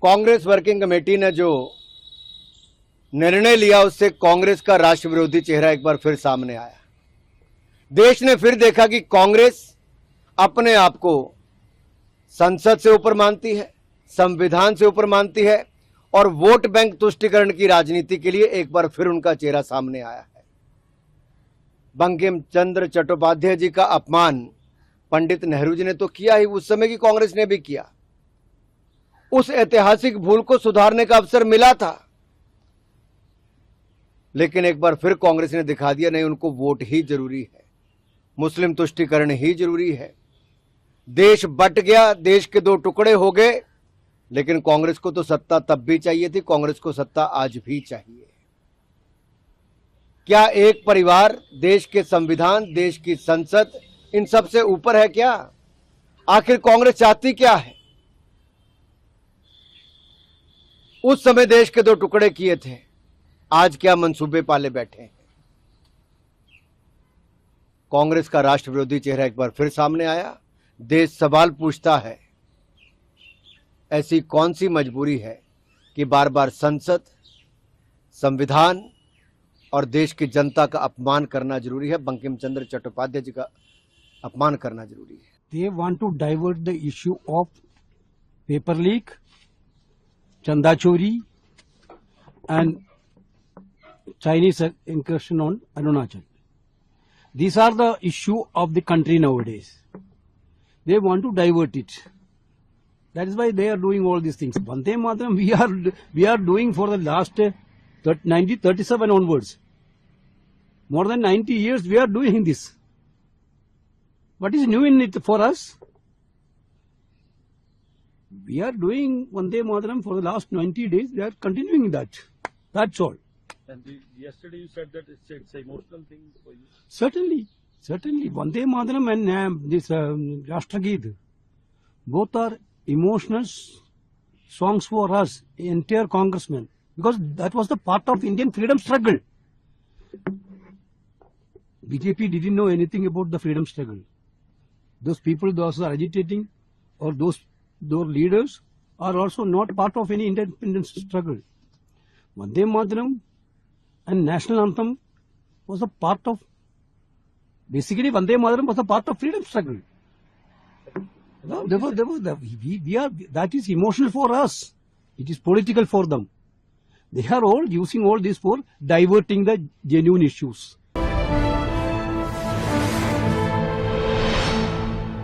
Congress working committee ने जो निर्णय लिया उससे कांग्रेस का राष्ट्र विरोधी चेहरा एक बार फिर सामने आया। देश ने फिर देखा कि कांग्रेस अपने आप को संसद से ऊपर मानती है, संविधान से ऊपर मानती है और वोट बैंक तुष्टीकरण की राजनीति के लिए एक बार फिर उनका चेहरा सामने आया है। बंकिम चंद्र चट्टोपाध्याय जी का अपमान पंडित नेहरू जी ने तो किया ही, उस समय की कांग्रेस ने भी किया। उस ऐतिहासिक भूल को सुधारने का अवसर मिला था, लेकिन एक बार फिर कांग्रेस ने दिखा दिया नहीं, उनको वोट ही जरूरी है, मुस्लिम तुष्टीकरण ही जरूरी है। देश बट गया, देश के दो टुकड़े हो गए, लेकिन कांग्रेस को तो सत्ता तब भी चाहिए थी, कांग्रेस को सत्ता आज भी चाहिए। क्या एक परिवार देश के संविधान, देश की संसद, इन सब से ऊपर है क्या? आखिर कांग्रेस चाहती क्या है? उस समय देश के दो टुकड़े किए थे, आज क्या मंसूबे पाले बैठे हैं? कांग्रेस का राष्ट्र विरोधी चेहरा एक बार फिर सामने आया। देश सवाल पूछता है, ऐसी कौन सी मजबूरी है कि बार बार संसद, संविधान और देश की जनता का अपमान करना जरूरी है? बंकिम चंद्र चट्टोपाध्याय जी का अपमान करना जरूरी है। They want to divert the issue of paper leak, chanda chori, and Chinese incursion on Arunachal. These are the issue of the country nowadays. They want to divert it. That is why they are doing all these things. Vande Mataram we are doing for the last 1937 onwards. More than 90 years we are doing this. What is new in it for us? We are doing Vande Mataram for the last 90 days. We are continuing that. That's all. And yesterday you said that it's an emotional thing for you. Certainly. Vande Mataram and this Rashtrageet, both are emotional songs for us, entire congressmen, because that was the part of Indian freedom struggle. BJP didn't know anything about the freedom struggle. Those people, those are agitating, or those leaders are also not part of any independence struggle. Vande Mataram and national anthem was a part of, basically Vande Mataram was a part of freedom struggle. That is emotional for us. It is political for them. They are all using all this for diverting the genuine issues.